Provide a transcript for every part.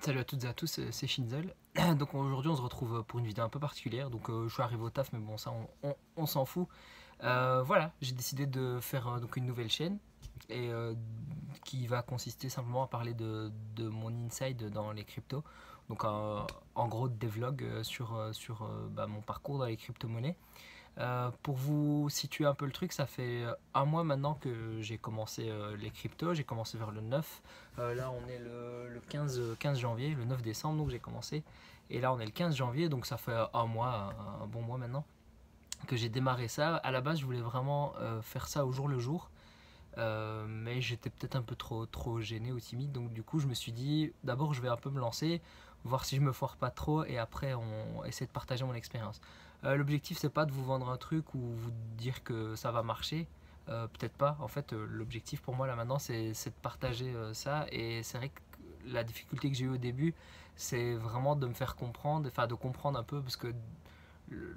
Salut à toutes et à tous, c'est Shinzel. Donc aujourd'hui on se retrouve pour une vidéo un peu particulière. Donc je suis arrivé au taf mais bon ça on s'en fout. Voilà, j'ai décidé de faire donc une nouvelle chaîne et qui va consister simplement à parler de mon inside dans les cryptos. Donc en gros des vlogs sur mon parcours dans les crypto-monnaies. Pour vous situer un peu le truc, ça fait un mois maintenant que j'ai commencé les cryptos. J'ai commencé vers le 9. Là, on est le 15 janvier, le 9 décembre, donc j'ai commencé. Et là, on est le 15 janvier, donc ça fait un mois, un bon mois maintenant, que j'ai démarré ça. À la base, je voulais vraiment faire ça au jour le jour. Mais j'étais peut-être un peu trop gêné ou timide, donc du coup je me suis dit d'abord je vais un peu me lancer, voir si je me foire pas trop et après on essaie de partager mon expérience. L'objectif c'est pas de vous vendre un truc ou vous dire que ça va marcher, peut-être pas. En fait l'objectif pour moi là maintenant c'est de partager ça, et c'est vrai que la difficulté que j'ai eu au début c'est vraiment de me faire comprendre, enfin de comprendre un peu parce que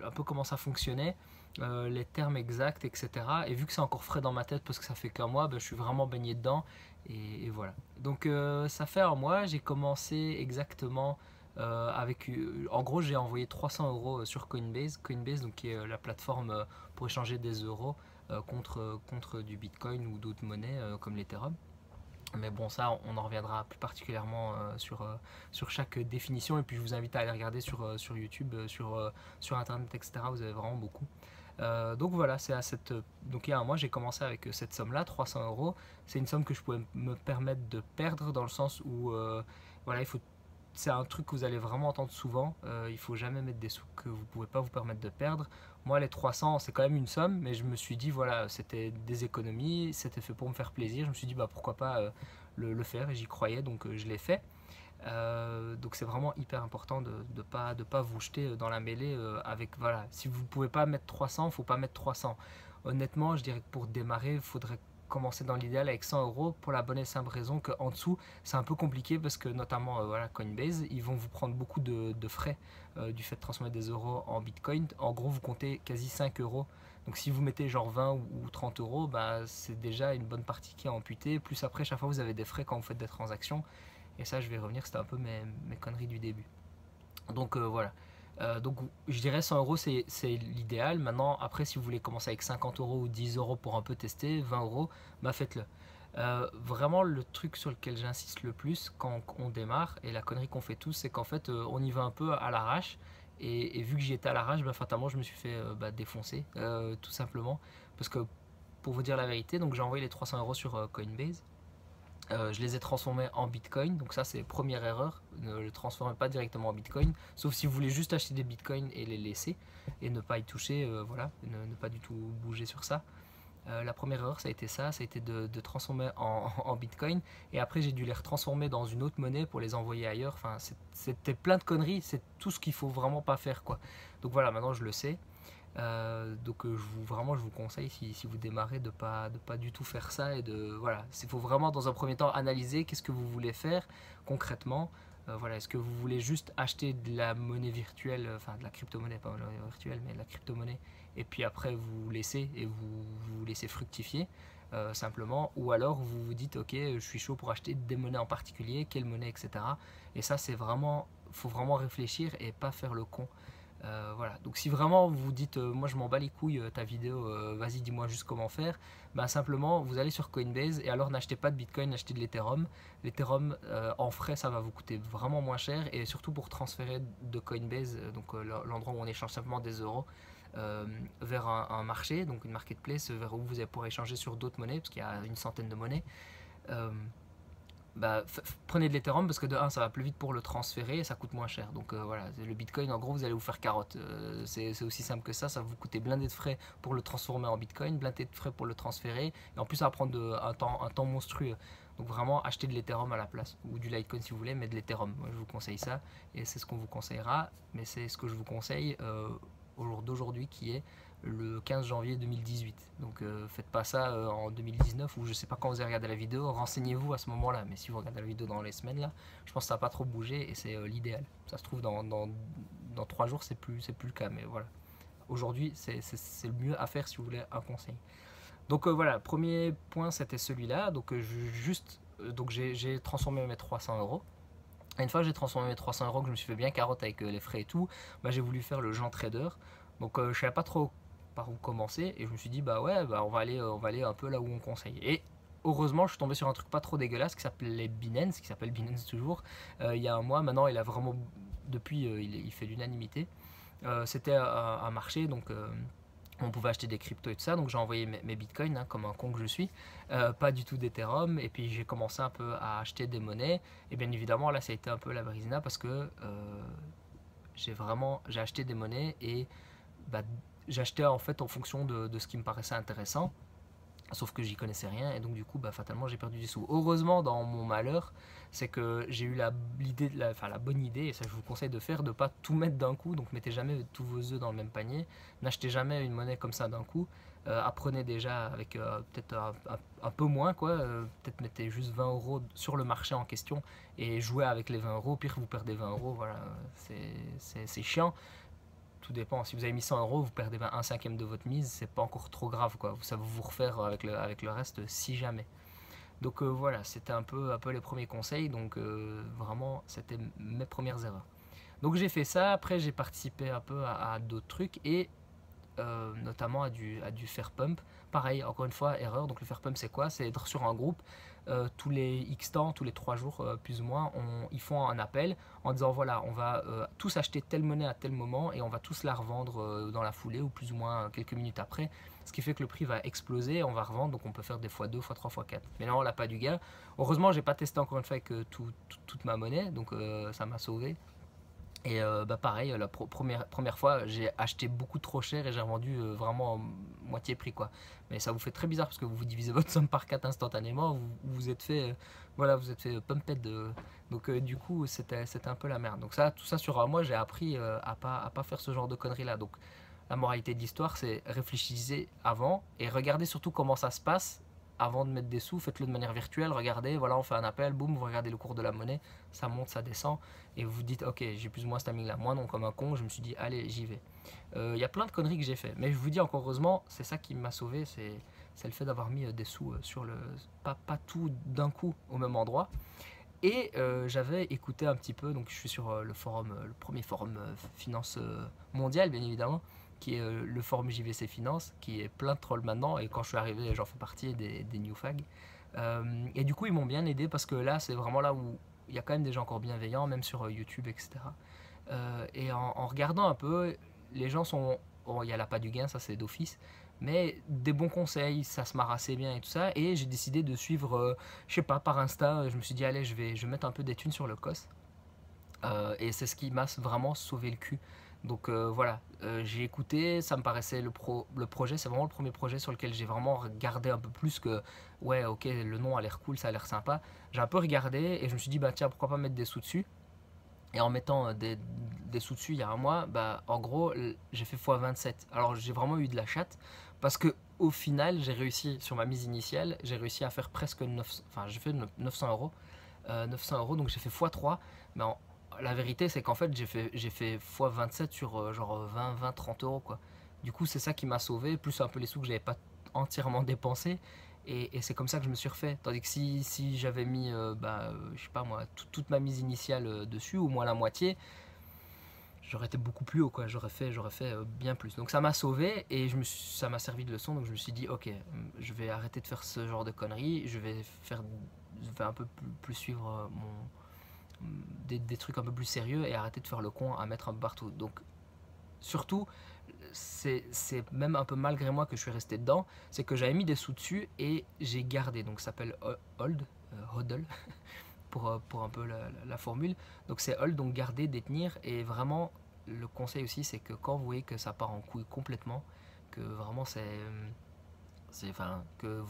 un peu comment ça fonctionnait, les termes exacts, etc. Et vu que c'est encore frais dans ma tête parce que ça fait qu'un mois, ben, je suis vraiment baigné dedans. Et voilà. Donc ça fait un mois, j'ai commencé exactement avec... en gros, j'ai envoyé 300 euros sur Coinbase. Coinbase, donc, qui est la plateforme pour échanger des euros contre du Bitcoin ou d'autres monnaies comme l'Ethereum. Mais bon, ça, on en reviendra plus particulièrement sur chaque définition. Et puis, je vous invite à aller regarder sur YouTube, sur Internet, etc. Vous avez vraiment beaucoup. Donc voilà, c'est à cette. Donc il y a un mois, j'ai commencé avec cette somme-là, 300 euros. C'est une somme que je pouvais me permettre de perdre dans le sens où, voilà, il faut. C'est un truc que vous allez vraiment entendre souvent. Il faut jamais mettre des sous que vous pouvez pas vous permettre de perdre. Moi, les 300, c'est quand même une somme, mais je me suis dit, voilà, c'était des économies, c'était fait pour me faire plaisir. Je me suis dit, bah pourquoi pas le faire, et j'y croyais, donc je l'ai fait. Donc c'est vraiment hyper important de pas vous jeter dans la mêlée avec, voilà, si vous pouvez pas mettre 300, faut pas mettre 300. Honnêtement, je dirais que pour démarrer, il faudrait commencer dans l'idéal avec 100 euros pour la bonne et simple raison qu'en dessous c'est un peu compliqué parce que notamment voilà, Coinbase, ils vont vous prendre beaucoup de frais du fait de transformer des euros en Bitcoin. En gros, vous comptez quasi 5 euros. Donc si vous mettez genre 20 ou 30 euros, bah, c'est déjà une bonne partie qui est amputée. Plus après, chaque fois vous avez des frais quand vous faites des transactions. Et ça, je vais revenir, c'était un peu mes conneries du début. Donc voilà. Donc je dirais 100 euros, c'est l'idéal. Maintenant, après, si vous voulez commencer avec 50 euros ou 10 euros pour un peu tester, 20 euros, bah faites-le. Vraiment, le truc sur lequel j'insiste le plus quand on démarre, et la connerie qu'on fait tous, c'est qu'en fait, on y va un peu à l'arrache. Et vu que j'y étais à l'arrache, bah, fatalement, je me suis fait défoncer, tout simplement. Parce que, pour vous dire la vérité, donc j'ai envoyé les 300 euros sur Coinbase. Je les ai transformés en Bitcoin, donc ça c'est première erreur, ne le transformez pas directement en Bitcoin, sauf si vous voulez juste acheter des Bitcoins et les laisser et ne pas y toucher, voilà, ne pas du tout bouger sur ça. La première erreur ça a été ça, ça a été de transformer en Bitcoin, et après j'ai dû les retransformer dans une autre monnaie pour les envoyer ailleurs. Enfin c'était plein de conneries, c'est tout ce qu'il faut vraiment pas faire quoi. Donc voilà, maintenant je le sais. Donc vraiment je vous conseille si vous démarrez de pas du tout faire ça, et de voilà, il faut vraiment dans un premier temps analyser qu'est-ce que vous voulez faire concrètement. Voilà, est-ce que vous voulez juste acheter de la monnaie virtuelle, enfin de la crypto-monnaie, pas de la monnaie virtuelle mais de la crypto-monnaie, et puis après vous laissez et vous laissez fructifier simplement, ou alors vous vous dites ok, je suis chaud pour acheter des monnaies en particulier, quelle monnaie, etc. Et ça c'est vraiment, faut vraiment réfléchir et pas faire le con. Voilà. Donc si vraiment vous vous dites moi je m'en bats les couilles ta vidéo, vas-y dis-moi juste comment faire, bah simplement vous allez sur Coinbase, et alors n'achetez pas de Bitcoin, achetez de l'Ethereum. L'Ethereum en frais ça va vous coûter vraiment moins cher, et surtout pour transférer de Coinbase, donc l'endroit où on échange simplement des euros, vers un marché, donc une marketplace vers où vous allez pouvoir échanger sur d'autres monnaies, parce qu'il y a une centaine de monnaies. Euh, Bah, prenez de l'Ethereum parce que de un ça va plus vite pour le transférer et ça coûte moins cher. Donc voilà, le Bitcoin en gros vous allez vous faire carotte. C'est aussi simple que ça va vous coûter blindé de frais pour le transformer en Bitcoin, blindé de frais pour le transférer, et en plus ça va prendre un temps monstrueux. Donc vraiment achetez de l'Ethereum à la place, ou du Litecoin si vous voulez, mais de l'Ethereum. Moi je vous conseille ça, et c'est ce qu'on vous conseillera, mais c'est ce que je vous conseille au jour d'aujourd'hui qui est le 15 janvier 2018. Donc faites pas ça en 2019, ou je sais pas quand vous avez regardé la vidéo, renseignez-vous à ce moment-là. Mais si vous regardez la vidéo dans les semaines là, je pense que ça n'a pas trop bougé, et c'est l'idéal. Ça se trouve dans 3 jours c'est plus le cas, mais voilà. Aujourd'hui c'est le mieux à faire si vous voulez un conseil. Donc voilà, premier point c'était celui-là. Donc juste donc j'ai transformé mes 300 euros. Et une fois que j'ai transformé mes 300 euros, que je me suis fait bien carotte avec les frais et tout, bah, j'ai voulu faire le Jean Trader. Donc je savais pas trop par où commencer et je me suis dit bah ouais, bah, on va aller un peu là où on conseille. Et heureusement, je suis tombé sur un truc pas trop dégueulasse qui s'appelait Binance, qui s'appelle Binance toujours. Il y a un mois maintenant, il a vraiment depuis il fait l'unanimité. C'était un marché donc on pouvait acheter des cryptos et tout ça, donc j'ai envoyé mes bitcoins hein, comme un con que je suis, pas du tout d'Ethereum, et puis j'ai commencé un peu à acheter des monnaies, et bien évidemment là ça a été un peu la brisina parce que j'ai acheté des monnaies et bah, j'achetais en fait en fonction de ce qui me paraissait intéressant, sauf que j'y connaissais rien et donc du coup bah, fatalement j'ai perdu des sous. Heureusement dans mon malheur c'est que j'ai eu la bonne idée, et ça je vous conseille de faire, de pas tout mettre d'un coup, donc mettez jamais tous vos œufs dans le même panier, n'achetez jamais une monnaie comme ça d'un coup. Apprenez déjà avec peut-être un peu moins quoi, peut-être mettez juste 20 euros sur le marché en question et jouez avec les 20 euros, pire vous perdez 20 euros, voilà, c'est chiant. Tout dépend. Si vous avez mis 100 euros, vous perdez un cinquième de votre mise, c'est pas encore trop grave, quoi. Ça va vous refaire avec le reste si jamais. Donc voilà, c'était un peu les premiers conseils. Donc vraiment, c'était mes premières erreurs. Donc j'ai fait ça. Après, j'ai participé un peu à d'autres trucs et notamment à du fair pump. Pareil, encore une fois, erreur. Donc le fair pump, c'est quoi? C'est être sur un groupe. Tous les X temps, tous les 3 jours plus ou moins, ils font un appel en disant voilà, on va tous acheter telle monnaie à tel moment et on va tous la revendre dans la foulée ou plus ou moins quelques minutes après. Ce qui fait que le prix va exploser, on va revendre, donc on peut faire des fois 2, fois 3, fois 4. Mais là, on l'a pas du gain. Heureusement, j'ai pas testé encore une fois avec toute ma monnaie, donc ça m'a sauvé. Et bah pareil, la première fois, j'ai acheté beaucoup trop cher et j'ai revendu vraiment moitié prix quoi. Mais ça vous fait très bizarre parce que vous divisez votre somme par 4 instantanément, vous vous êtes fait voilà, vous êtes fait pumped donc du coup, c'était un peu la merde. Donc ça tout ça sur un mois, j'ai appris à pas faire ce genre de conneries là. Donc la moralité de l'histoire, c'est réfléchissez avant et regardez surtout comment ça se passe avant de mettre des sous, faites-le de manière virtuelle, regardez, voilà, on fait un appel, boum, vous regardez le cours de la monnaie, ça monte, ça descend, et vous vous dites, ok, j'ai plus ou moins ce timing là. Moi non, comme un con, je me suis dit, allez, j'y vais. Y a plein de conneries que j'ai fait, mais je vous dis encore heureusement, c'est ça qui m'a sauvé, c'est le fait d'avoir mis des sous sur le... Pas tout d'un coup au même endroit. Et j'avais écouté un petit peu, donc je suis sur le forum, le premier forum finance mondial, bien évidemment, qui est le forum JVC Finance, qui est plein de trolls maintenant, et quand je suis arrivé, j'en fais partie des new fags. Et du coup, ils m'ont bien aidé parce que là, c'est vraiment là où il y a quand même des gens encore bienveillants, même sur YouTube, etc. Et en regardant un peu, les gens sont. Bon, il y a la pas du gain, ça c'est d'office, mais des bons conseils, ça se marre assez bien et tout ça. Et j'ai décidé de suivre, je sais pas, par Insta, je me suis dit, allez, je vais mettre un peu des thunes sur le COS. Et c'est ce qui m'a vraiment sauvé le cul. Donc voilà, j'ai écouté, ça me paraissait le projet, c'est vraiment le premier projet sur lequel j'ai vraiment regardé un peu plus que ouais ok le nom a l'air cool, ça a l'air sympa. J'ai un peu regardé et je me suis dit bah tiens pourquoi pas mettre des sous dessus. Et en mettant des sous dessus il y a un mois, bah en gros j'ai fait x27. Alors j'ai vraiment eu de la chatte parce que au final j'ai réussi sur ma mise initiale, j'ai réussi à faire presque 900, enfin j'ai fait 900 euros. 900 euros donc j'ai fait x3 mais la vérité c'est qu'en fait j'ai fait x27 sur genre 20 30 euros quoi. Du coup c'est ça qui m'a sauvé plus un peu les sous que j'avais pas entièrement dépensés et c'est comme ça que je me suis refait, tandis que si j'avais mis je sais pas moi toute ma mise initiale dessus ou moins la moitié, j'aurais été beaucoup plus haut quoi, j'aurais fait bien plus. Donc ça m'a sauvé et ça m'a servi de leçon, donc je me suis dit ok, je vais arrêter de faire ce genre de conneries, je vais un peu plus suivre des trucs un peu plus sérieux et arrêter de faire le con à mettre un peu partout. Donc surtout, c'est même un peu malgré moi que je suis resté dedans, c'est que j'avais mis des sous dessus et j'ai gardé, donc ça s'appelle hold, hodl, pour un peu la formule. Donc c'est hold, donc garder, détenir, et vraiment le conseil aussi c'est que quand vous voyez que ça part en couille complètement, que vraiment enfin, que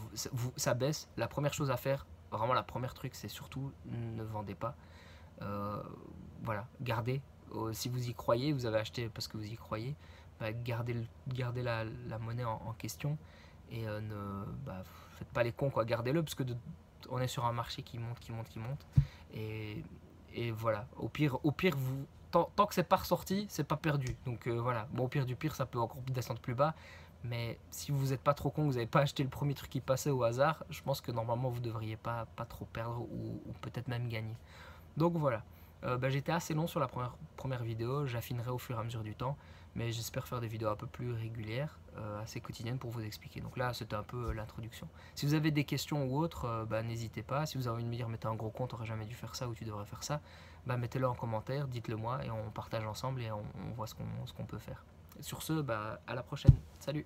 ça baisse, la première chose à faire, vraiment la première truc c'est surtout ne vendez pas. Euh, voilà, gardez. Si vous y croyez, vous avez acheté parce que vous y croyez, bah, gardez la monnaie en question et ne faites pas les cons quoi, gardez-le parce que on est sur un marché qui monte, qui monte, qui monte et voilà. Au pire vous tant que c'est pas ressorti, c'est pas perdu. Donc voilà. Bon, au pire du pire, ça peut encore descendre plus bas. Mais si vous n'êtes pas trop con, vous n'avez pas acheté le premier truc qui passait au hasard, je pense que normalement vous devriez pas trop perdre ou peut-être même gagner. Donc voilà. J'étais assez long sur la première vidéo, j'affinerai au fur et à mesure du temps, mais j'espère faire des vidéos un peu plus régulières, assez quotidiennes pour vous expliquer. Donc là, c'était un peu l'introduction. Si vous avez des questions ou autres, n'hésitez pas. Si vous avez envie de me dire, mais t'es un gros con, t'aurais jamais dû faire ça ou tu devrais faire ça, mettez-le en commentaire, dites-le moi et on partage ensemble et on voit ce qu'on peut faire. Et sur ce, à la prochaine. Salut!